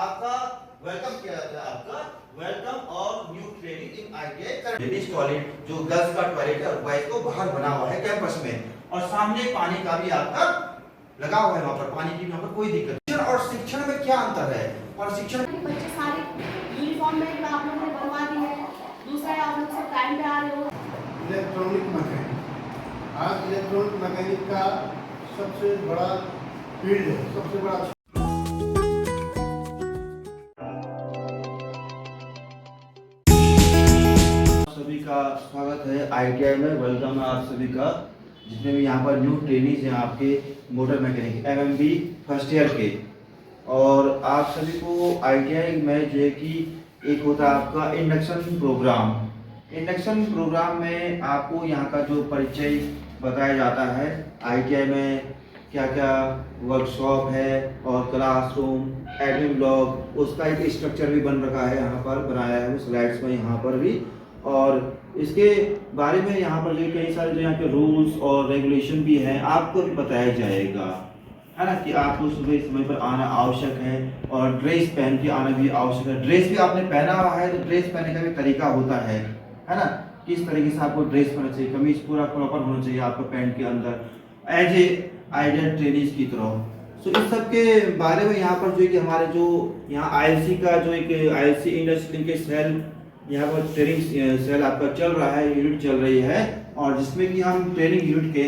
आपका वेलकम किया जाता है। आपका वेलकम और new training in ITI ladies toilet जो गर्ल्स का टॉयलेट है बॉयज को बाहर बना हुआ है कैंपस में, और सामने पानी का भी आपका लगा हुआ है, वहां पर पानी की वहां पर कोई दिक्कत नहीं। और शिक्षण में क्या अंतर है? और शिक्षण बच्चे सारे यूनिफॉर्म में आप लोगों ने बनवा दी है। दूसरा है आप लोग सब टाइम पे आ रहे हो। इलेक्ट्रॉनिक मैकेनिक, आज इलेक्ट्रॉनिक मैकेनिक का सबसे बड़ा फील्ड है, सबसे बड़ा। सभी का स्वागत है आईटीआई में। वेलकम है आप सभी का, जितने भी यहाँ पर न्यू ट्रेनिंग्स हैं आपके motor mechanic MMB first year के। और आप सभी को आईटीआई में जो है कि एक होता है आपका इंडक्शन प्रोग्राम। इंडक्शन प्रोग्राम में आपको यहाँ का जो परिचय बताया जाता है, आईटीआई में क्या क्या वर्कशॉप है और क्लासरूम एडमिन ब्लॉक, उसका एक स्ट्रक्चर भी बन रखा है, यहाँ पर बनाया है स्लाइड्स में यहाँ पर भी। और इसके बारे में यहाँ पर जो कई सारे जो यहाँ के रूल्स और रेगुलेशन भी हैं आपको भी बताया जाएगा, है ना, कि आपको सुबह समय पर आना आवश्यक है और ड्रेस पहन के आना भी आवश्यक है। ड्रेस भी आपने पहना हुआ है तो ड्रेस पहनने का भी तरीका होता है ना, किस तरीके से आपको ड्रेस पहनना चाहिए, कमीज पूरा प्रॉपर होना चाहिए आपका पैंट के अंदर एज ए आइडियल ट्रेनिंग की तरह। सो इस सब के बारे में यहाँ पर जो है कि हमारे जो यहाँ आईएलसी का जो एक आईएलसी इंडस्ट्री लिंकेज सेल, यहाँ पर ट्रेनिंग सेल आपका चल रहा है, यूनिट चल रही है, और जिसमें कि हम ट्रेनिंग यूनिट के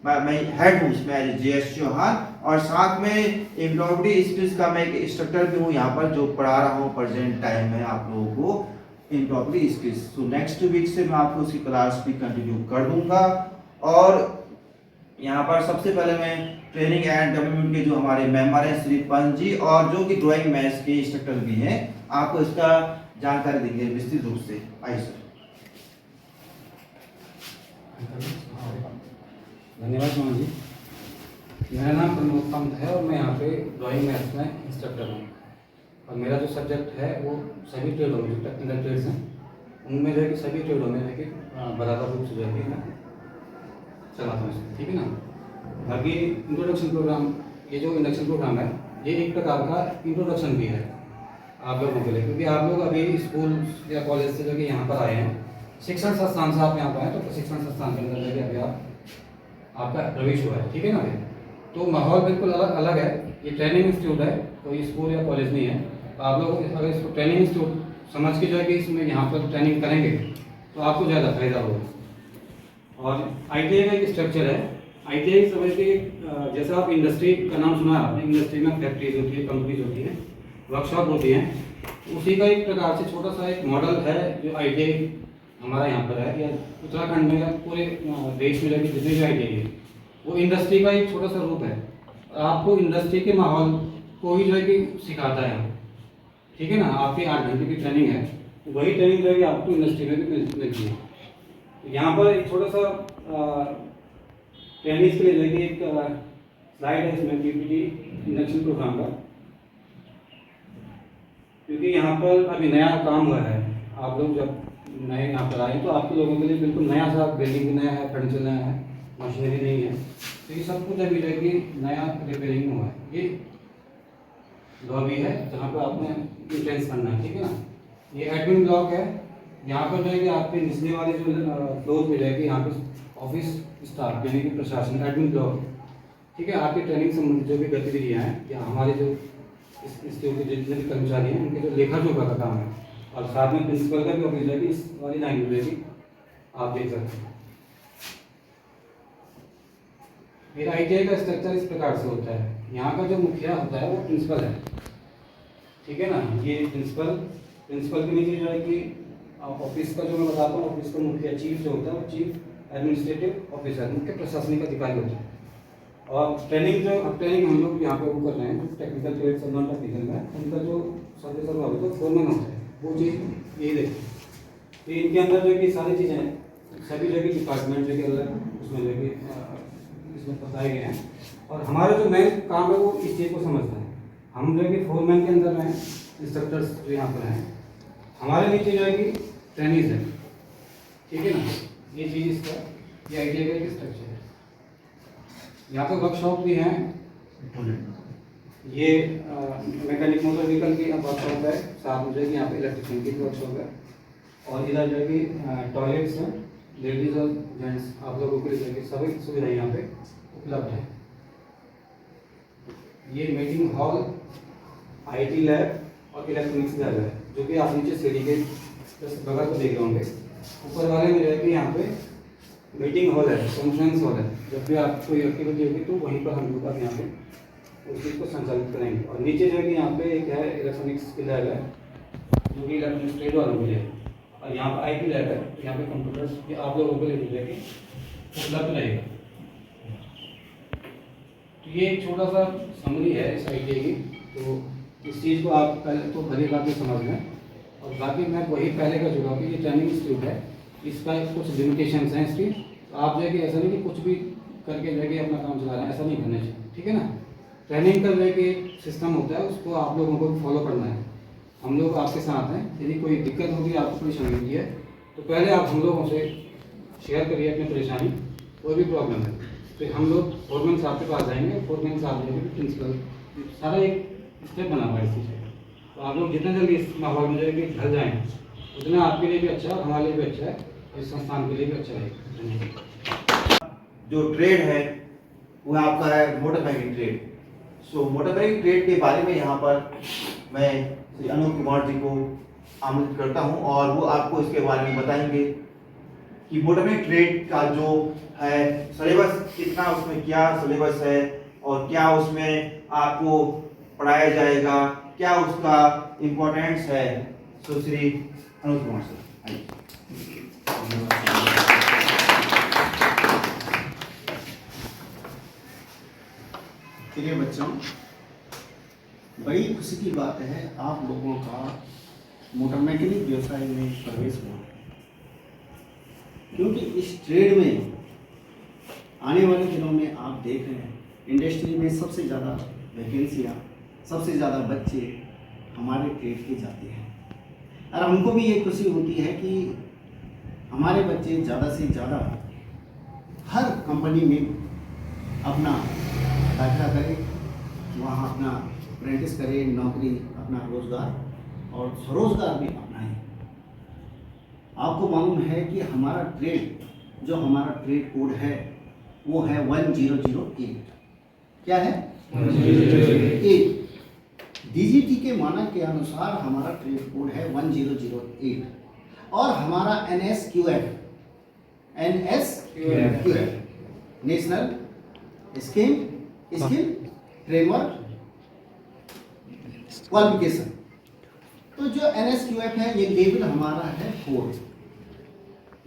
मैं हेड हूँ उसमें एज जेएस चौहान, और साथ में एम्प्लॉयबिलिटी स्किल्स का मैं एक इंस्ट्रक्टर भी हूँ यहाँ पर जो पढ़ा रहा हूँ प्रेजेंट टाइम में आप लोगों को employability skills. So next week से मैं आपको उसकी क्लास भी कंटिन्यू कर दूंगा। और यहाँ पर सबसे पहले मैं ट्रेनिंग एंड डेवलपमेंट के जो हमारे मेंबर हैं श्री पंत जी, और जो कि ड्राइंग मैथ्स के इंस्ट्रक्टर भी हैं, आपको इसका जानकारी देंगे विस्तृत रूप से। आइए सर। धन्यवाद मोहन जी। मेरा नाम प्रमोद पंत है और मैं यहाँ पे ड्राइंग मैथ्स में इंस्ट्रक्टर हूँ। और मेरा जो सब्जेक्ट है वो सभी ट्रेडों में, जो टेक्निकल ट्रेड्स हैं उनमें जो है कि सभी ट्रेडों में है कि बराबर रूप से जो है कि मैं चलाता हूँ, ठीक है ना। बाकी इंट्रोडक्शन प्रोग्राम, ये जो इंडक्शन प्रोग्राम है ये एक प्रकार का इंट्रोडक्शन भी है आप लोगों के लिए, क्योंकि आप लोग अभी स्कूल या कॉलेज से जो कि यहाँ पर आए हैं, शिक्षण संस्थान से आप यहाँ पर आए, तो प्रशिक्षण संस्थान के अंदर जो अभी आपका प्रवेश हुआ है, ठीक है ना। तो माहौल बिल्कुल अलग है। ये ट्रेनिंग इंस्टीट्यूट है, कोई स्कूल या कॉलेज नहीं है। तो आप लोग अगर इसको ट्रेनिंग इंस्टीट्यूट समझ के जो है कि इसमें यहाँ पर ट्रेनिंग करेंगे तो आपको ज़्यादा फायदा होगा। और आईटीआई का एक स्ट्रक्चर है। आईटीआई समझ के जैसे आप इंडस्ट्री का नाम सुना है आपने, इंडस्ट्री में फैक्ट्रीज होती है, कंपनीज होती हैं, वर्कशॉप होती हैं, उसी का एक प्रकार से छोटा सा एक मॉडल है जो आईटीआई हमारा यहाँ पर है, या उत्तराखंड में या पूरे देश में जितने भी आईटीआई है वो इंडस्ट्री का एक छोटा सा रूप है। आपको इंडस्ट्री के माहौल को ही जो है कि सिखाता है, ठीक है ना। आपकी 8 घंटे की ट्रेनिंग है, वही ट्रेनिंग जो है कि आपको इंडस्ट्री में भी मिलती है। यहाँ पर एक छोटा सा ट्रेनिंग के लिए जो है कि एक स्लाइड है इसमें पीपीटी इंडक्शन प्रोग्राम का, क्योंकि यहाँ पर अभी नया काम हुआ है। आप लोग जब नए यहाँ पर आए तो आप लोगों के लिए बिल्कुल नया सा बिल्डिंग भी नया है, फर्नीचर नया है, मशीनरी नहीं है, तो ये सब कुछ अभी जो है कि नया रिपेयरिंग हुआ है। ये लॉबी है जहाँ पर आपने इंट्रेंस करना है, ठीक है ना। ये एडमिन ब्लॉक है, यहाँ पर जो है कि आपके निचले वाले जो फ्लोर पे जाएगी यहाँ पे ऑफिस स्टाफ यानी कि प्रशासन एडमिन ब्लॉक, ठीक है। आपकी ट्रेनिंग संबंधित जो भी गतिविधियाँ हैं या हमारे जो इंस्टीट्यूट के जितने भी कर्मचारी हैं उनके जो लेखा जोखा का काम है, और साथ में प्रिंसिपल का भी ऑफिस जाएगी, इस वाली लाइन में जाएगी, आप देख सकते हैं। फिर आईटीआई का स्ट्रक्चर इस प्रकार से होता है। यहाँ का जो मुखिया होता है वो प्रिंसिपल है, ठीक है ना। ये प्रिंसिपल के नीचे जो है कि ऑफिस का जो मैं बताता हूँ, ऑफिस का मुखिया चीफ जो होता है वो चीफ एडमिनिस्ट्रेटिव ऑफिसर, मुख्य प्रशासनिक अधिकारी होता है। और ट्रेनिंग हम लोग यहाँ पे वो कर रहे हैं, टेक्निकल ट्रेड्स और नॉन टेक्निकल में उनका जो सर्विसर हुआ तो फोरमैन होता है, वो चीज़ यही देखते हैं। तो इनके अंदर जो कि सारी चीज़ें हैं, सभी जगह डिपार्टमेंट जो कि अलग उसमें जो कि इसमें बताए गए हैं। और हमारा जो मेन काम है वो इस चीज़ को समझना है। हम जो है कि फोरमैन के अंदर हैं, इंस्ट्रक्टर्स जो यहाँ पर हैं, हमारे नीचे जो है कि ट्रेनिंग्स है, ठीक है ना। ये चीज़ इसका ये आईटीआई का एक स्ट्रक्चर है। यहाँ पर वर्कशॉप भी हैं, ये मैकेनिक मोटर व्हीकल की वर्कशॉप है, साथ में जो है कि यहाँ पे इलेक्ट्रिशियन की वर्कशॉप है, और इधर जो है कि टॉयलेट्स हैं लेडीज और जेंट्स आप लोगों के लिए जो है कि सभी सुविधाएं यहाँ पे उपलब्ध है। ये मीटिंग हॉल, आईटी लैब और इलेक्ट्रॉनिक्स लैब है, जो कि आप नीचे सीढ़ी के जैसे बगल को देख रहे होंगे। ऊपर वाले में जो है कि यहाँ पे मीटिंग हॉल है, कॉन्फ्रेंस हॉल है। जब भी आप कोई एक्टिविटी होगी तो वहीं पर हम लोग आप यहाँ पे उस चीज़ को संचालित करेंगे। और नीचे जो है कि यहाँ पे एक है इलेक्ट्रॉनिक्स की लैब है, जो कि इलेक्ट्रॉनिक्स ट्रेड वालों के लिए है, और यहाँ पर आईटी लैब है, यहाँ पे कंप्यूटर्स आप लोगों के लिए जो है कि उपलब्ध रहेगा। तो ये एक छोटा सा समरी है इस आईटीआई की, तो इस चीज़ को आप पहले तो भली बात समझ लें। और बाकी मैं वही पहले कह चुका हूँ कि ये ट्रेनिंग इंस्टीट्यूट है, इसका कुछ लिमिटेशंस हैं इसकी। तो आप जो है कि ऐसा नहीं कि कुछ भी करके जो है कि अपना काम चला रहे हैं, ऐसा नहीं करना चाहिए, ठीक है ना। ट्रेनिंग का जो है कि सिस्टम होता है, उसको आप लोगों को फॉलो करना है। हम लोग आपके साथ हैं, यदि कोई दिक्कत होगी, आपको परेशानी होती है तो पहले आप हम लोगों से शेयर करिए अपनी परेशानी, कोई भी प्रॉब्लम है। फिर हम लोग फोरमैन साहब के पास जाएंगे, फोरमैन साहब जो है प्रिंसिपल, सारा एक स्टेप बना हुआ है इस चीज़ का। तो आप लोग जितना जल्दी इस माहौल में जो है कि ढल जाएँ, उतना आपके लिए भी अच्छा है, हमारे लिए भी अच्छा है, इस संस्थान के लिए भी अच्छा रहेगा। जो ट्रेड है वो आपका है मोटर मैकेनिक ट्रेड। सो मोटर मैकेनिक ट्रेड के बारे में यहाँ पर मैं श्री अनूप कुमार जी को आमंत्रित करता हूँ, और वो आपको इसके बारे में बताएंगे कि मोटर मैकेनिक ट्रेड का जो है सिलेबस कितना, उसमें क्या सिलेबस है और क्या उसमें आपको पढ़ाया जाएगा, क्या उसका इम्पोर्टेंस है। सो श्री अनूप कुमार सर, आइए। प्रिय बच्चों, बड़ी खुशी की बात है आप लोगों का मोटर मैकेनिक व्यवसाय में प्रवेश हुआ है, क्योंकि इस ट्रेड में आने वाले दिनों में आप देख रहे हैं इंडस्ट्री में सबसे ज़्यादा वैकेंसियाँ, सबसे ज़्यादा बच्चे हमारे ट्रेड के जाते हैं। और हमको भी ये खुशी होती है कि हमारे बच्चे ज़्यादा से ज़्यादा हर कंपनी में अपना दाखिला करें, वहाँ अपना अप्रेंटिस करें, नौकरी, अपना रोज़गार और स्वरोजगार भी अपनाएं। आपको मालूम है कि हमारा ट्रेड, जो हमारा ट्रेड कोड है वो है 1008। क्या है? 1008। डीजीटी के मानक के अनुसार हमारा ट्रेड कोड है 1008, और हमारा NSQF national skill framework qualification. तो जो NSQF है ये लेवल हमारा है 4।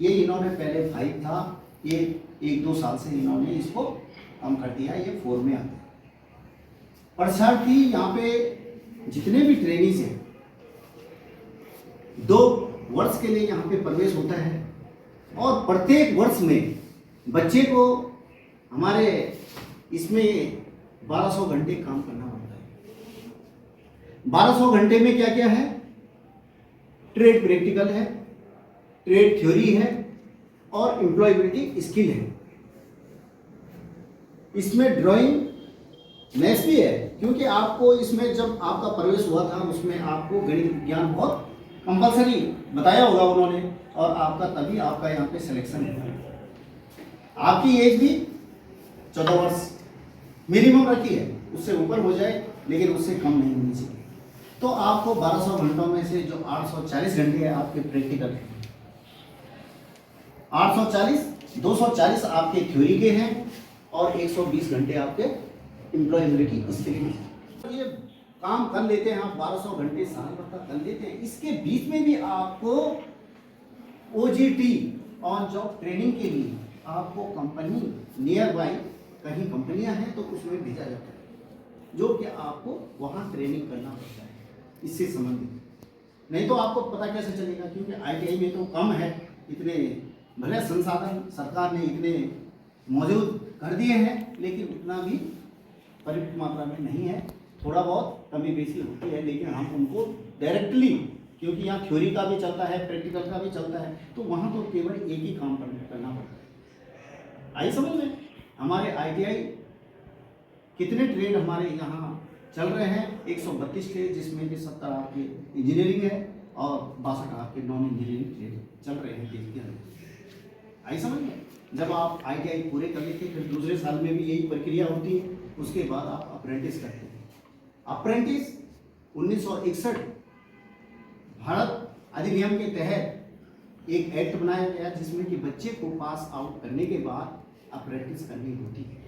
ये इन्होंने पहले 5 था, ये 1-2 साल से इन्होंने इसको कम कर दिया, ये 4 में आता है। परीक्षार्थी यहाँ पे जितने भी ट्रेनिंग्स हैं 2 वर्ष के लिए यहाँ पे प्रवेश होता है, और प्रत्येक वर्ष में बच्चे को हमारे इसमें 1200 घंटे काम करना पड़ता है। 1200 घंटे में क्या क्या है? ट्रेड प्रैक्टिकल है, ट्रेड थ्योरी है और एम्प्लॉयबिलिटी स्किल है। इसमें ड्राइंग मैथ्स भी है, क्योंकि आपको इसमें जब आपका प्रवेश हुआ था उसमें आपको गणित विज्ञान बहुत कंपलसरी बताया होगा उन्होंने, और आपका तभी आपका यहाँ पे सिलेक्शन हुआ। आपकी एज भी 14 वर्ष मिनिमम रखी है, उससे ऊपर हो जाए लेकिन उससे कम नहीं होनी चाहिए। तो आपको 1200 घंटों में से जो 840 घंटे है आपके प्रैक्टिकल है, 840, 240 आपके थ्योरी के हैं और 120 घंटे आपके एम्प्लॉयबिलिटी स्किल के। ये काम कर लेते हैं आप 1200 घंटे साल भर तक कर लेते हैं। इसके बीच में भी आपको OJT ऑन जॉब ट्रेनिंग के लिए आपको कंपनी नियर बाई कहीं कंपनियां हैं तो उसमें भेजा जाता है, जो कि आपको वहाँ ट्रेनिंग करना पड़ता है इससे संबंधित। नहीं तो आपको पता कैसे चलेगा, क्योंकि ITI में तो कम है, इतने भले संसाधन सरकार ने इतने मौजूद कर दिए हैं लेकिन उतना भी पर्याप्त मात्रा में नहीं है। थोड़ा बहुत कमी बेसी होती है, लेकिन हम उनको डायरेक्टली, क्योंकि यहाँ थ्योरी का भी चलता है, प्रैक्टिकल का भी चलता है, तो वहाँ तो केवल एक ही काम करना पड़ता है। आई समझ में? हमारे ITI कितने ट्रेड हमारे यहाँ चल रहे हैं 132 ट्रेड, जिसमें कि 70 आपकी इंजीनियरिंग है और 62 आपके नॉन इंजीनियरिंग ट्रेड चल रहे हैं ट्रेड के अंदर। आई समझ में? जब आप ITI पूरे कर लेते हैं फिर दूसरे साल में भी यही प्रक्रिया होती है, उसके बाद आप अप्रेंटिस करते हैं। अप्रेंटिस 1961 भारत अधिनियम के तहत एक एक्ट बनाया गया जिसमें कि बच्चे को पास आउट करने के बाद अप्रेंटिस करनी होती है,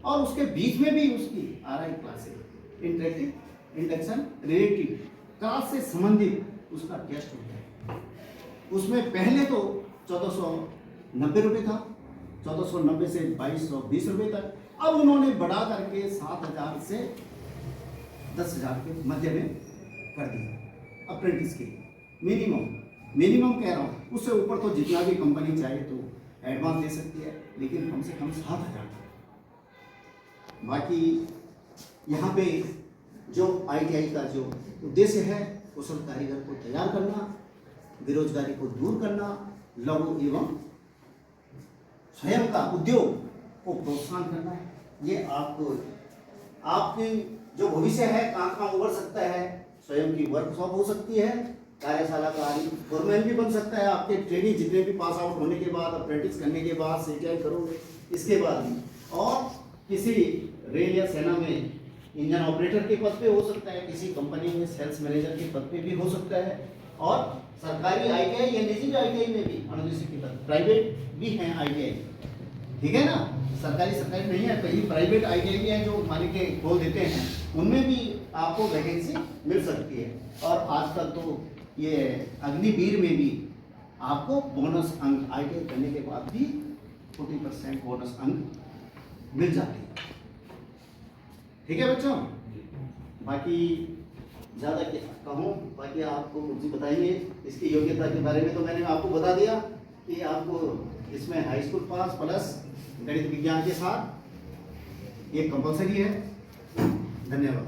और उसके बीच में भी उसकी RI classes, interactive, induction, relative class से संबंधित उसका टेस्ट होता है। उसमें पहले तो 1490 रुपये था, 1490 से 2220 रुपये तक, अब उन्होंने बढ़ा करके 7000 से 10,000 के मध्य में कर दिया अप्रेंटिस के लिए। मिनिमम कह रहा हूँ, उससे ऊपर तो जितना भी कंपनी चाहे तो एडवांस दे सकती है, लेकिन कम से कम 7,000। बाकी यहाँ पे जो ITI का जो उद्देश्य है, कुशल कारीगर को तैयार करना, बेरोजगारी को दूर करना, लघु एवं स्वयं का उद्योग को प्रोत्साहन करना है। ये आपकी जो भविष्य है कहाँ उभर सकता है, स्वयं की वर्कशॉप हो सकती है, कार्यशाला का फोरमैन भी बन सकता है। आपके ट्रेनिंग जितने भी पास आउट होने के बाद, अप्रेंटिस करने के बाद, CTI करोगे इसके बाद भी, और किसी रेल या सेना में इंजन ऑपरेटर के पद पे हो सकता है, किसी कंपनी में सेल्स मैनेजर के पद पे भी हो सकता है, और सरकारी ITI या निजी ITI में भी अनुदेशिक के पद, प्राइवेट भी हैं ITI, ठीक है ना। सरकारी नहीं है, कहीं प्राइवेट ITI भी है जो मालिक के खोल देते हैं, उनमें भी आपको वैकेंसी मिल सकती है। और आजकल तो ये अग्निवीर में भी आपको बोनस अंक ITI करने के बाद भी 40% बोनस अंक मिल जाते हैं, ठीक है बच्चों। बाकी ज़्यादा क्या कहूँ, बाकी आपको जी बताइए इसकी योग्यता के बारे में। तो मैंने आपको बता दिया कि आपको इसमें हाई स्कूल पास प्लस गणित विज्ञान के साथ ये कंपलसरी है। धन्यवाद।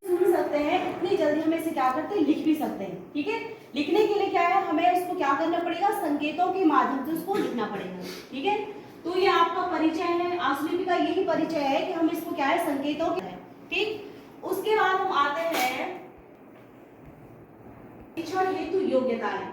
सुन सकते हैं, इतनी जल्दी हम इसे क्या करते हैं, लिख भी सकते हैं, ठीक है। लिखने के लिए क्या है, हमें उसको क्या करना पड़ेगा, संकेतों के माध्यम से उसको लिखना पड़ेगा, ठीक है। तो ये आपका परिचय है, आशुलिपि का यही परिचय है कि हम इसको क्या है, संकेतों के, ठीक। उसके बाद हम आते हैं शिक्षण हेतु योग्यताएं।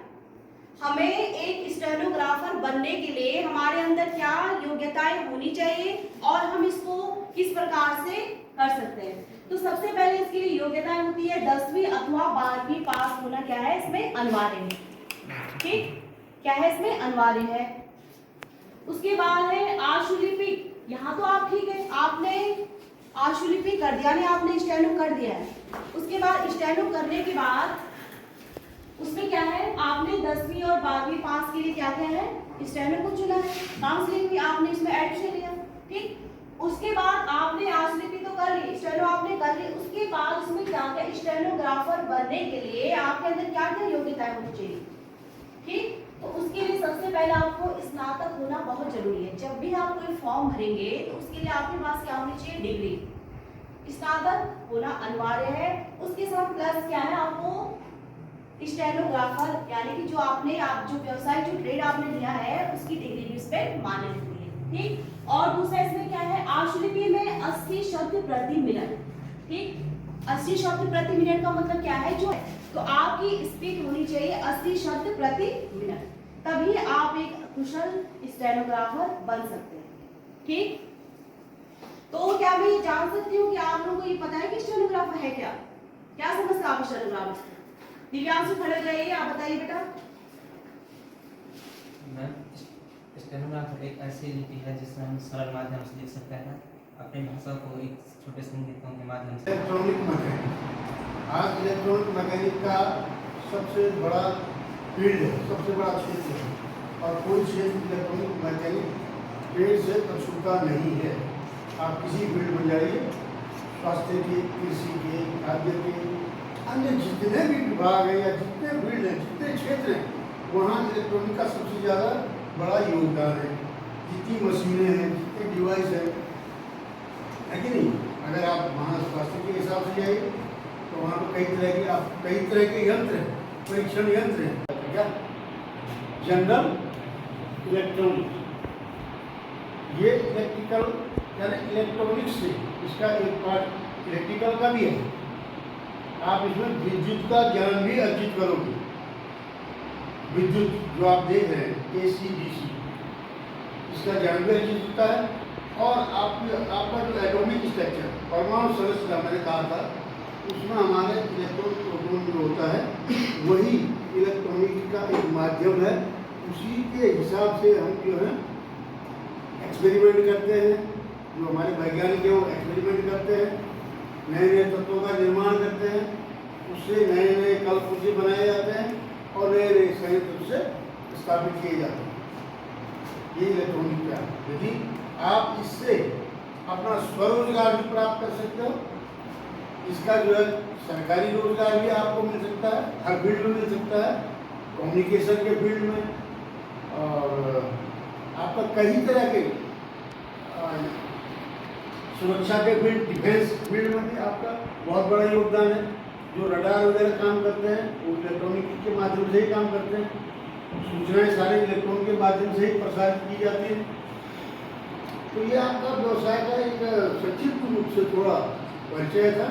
हमें एक स्टेनोग्राफर बनने के लिए हमारे अंदर क्या योग्यताएं होनी चाहिए और हम इसको किस प्रकार से कर सकते हैं। तो सबसे पहले इसके लिए योग्यताएं होती है 10वीं अथवा 12वीं पास होना क्या है, इसमें अनिवार्य है, ठीक, क्या है इसमें अनिवार्य है। उसके बाद है आशुलिपि। यहाँ तो आप ठीक है, आपने आशुलिपि कर दिया, यानी आपने स्टेनो कर दिया है। उसके बाद स्टेनो करने के बाद उसमें क्या है, आपने 10वीं और 12वीं पास के लिए क्या क्या है, स्टेनो को चुना है, काउंसलिंग भी आपने इसमें एडमिशन लिया, ठीक। उसके बाद आपने आशुलिपि तो कर ली, स्टेनो आपने कर ली। उसके बाद उसमें क्या क्या, स्टेनोग्राफर बनने के लिए आपके अंदर क्या क्या योग्यताएं होनी चाहिए, ठीक। तो उसके लिए सबसे पहले आपको स्नातक होना बहुत जरूरी है। जब भी आप कोई फॉर्म भरेंगे तो उसके लिए आपके पास क्या होनी चाहिए, डिग्री, स्नातक होना अनिवार्य है। उसके साथ प्लस क्या है, आपको स्टेनोग्राफर यानी कि जो आपने जो व्यवसाय जो ट्रेड आपने लिया है उसकी डिग्री भी उस पर मान्य होती है, ठीक। और दूसरा इसमें क्या है, आशुलिपि में 80 शब्द प्रति मिनट, ठीक। 80 शब्द प्रति मिनट का मतलब क्या है, जो तो आपकी स्पीड होनी चाहिए 80 शब्द प्रति मिनट, तभी आप एक कुशल स्टेनोग्राफर बन सकते हैं, ठीक। तो क्या मैं ये जान सकती हूँ कि आप लोगों को ये पता है कि स्टेनोग्राफर है क्या, क्या समझते आप स्टेनोग्राफर। दिव्यांशु खड़े हो जाइए, आप बताइए बेटा। मैम, स्टेनोग्राफर एक ऐसी लिपि है जिसमें हम सरल माध्यम से लिख सकते हैं अपनी भाषा को एक छोटे संकेतों के माध्यम से। इलेक्ट्रॉनिक मैकेनिक, आज इलेक्ट्रॉनिक मैकेनिक का सबसे बड़ा फील्ड है, सबसे बड़ा क्षेत्र है, और कोई क्षेत्र इलेक्ट्रॉनिक मैकेनिक ट्रेड से अछूता नहीं है। आप किसी फील्ड में जाइए, स्वास्थ्य के, कृषि के, खाद्य के, अन्य जितने भी विभाग हैं या जितने फील्ड हैं, जितने क्षेत्र हैं, वहाँ इलेक्ट्रॉनिक का सबसे ज़्यादा बड़ा योगदान है। जितनी मशीनें हैं, जितने डिवाइस हैं, है कि नहीं। अगर आप वहाँ स्वास्थ्य के हिसाब से जाइए तो वहाँ पर कई तरह के यंत्र हैं, परीक्षण यंत्र हैं। क्या जनरल इलेक्ट्रॉनिक, ये इलेक्ट्रिकल यानी इलेक्ट्रॉनिक्स से इसका एक पार्ट इलेक्ट्रिकल का भी है। आप इसमें विद्युत का ज्ञान भी अर्जित करोगे। विद्युत जो आप देख रहे हैं AC DC, इसका ज्ञान भी अर्जित होता है। और आपका जो एटॉमिक स्ट्रक्चर, परमाणु संरचना मैंने कहा था, उसमें हमारे इलेक्ट्रॉन प्रोटॉन जो होता है वही इलेक्ट्रॉनिक का एक माध्यम है। उसी के हिसाब से हम जो है एक्सपेरिमेंट करते हैं। जो हमारे वैज्ञानिक हैं वो एक्सपेरिमेंट करते हैं, नए नए तत्वों का निर्माण करते हैं, उससे नए नए कलपुर्जे बनाए जाते हैं और नए नए संयंत्र उससे स्थापित किए जाते हैं। ये इलेक्ट्रॉनिक का है। यदि आप इससे अपना स्वरोजगार भी प्राप्त कर सकते हो, इसका जो है सरकारी रोजगार भी आपको मिल सकता है, हर फील्ड में मिल सकता है, कम्युनिकेशन के फील्ड में, और आपका कई तरह के सुरक्षा के फील्ड, डिफेंस फील्ड में भी आपका बहुत बड़ा योगदान है। जो रडार वगैरह काम करते हैं वो इलेक्ट्रॉनिक के माध्यम से ही काम करते हैं। सूचनाएं सारे इलेक्ट्रॉनिक के माध्यम से ही प्रसारित की जाती है। तो ये आपका व्यवसाय का एक संक्षिप्त रूप से थोड़ा परिचय था।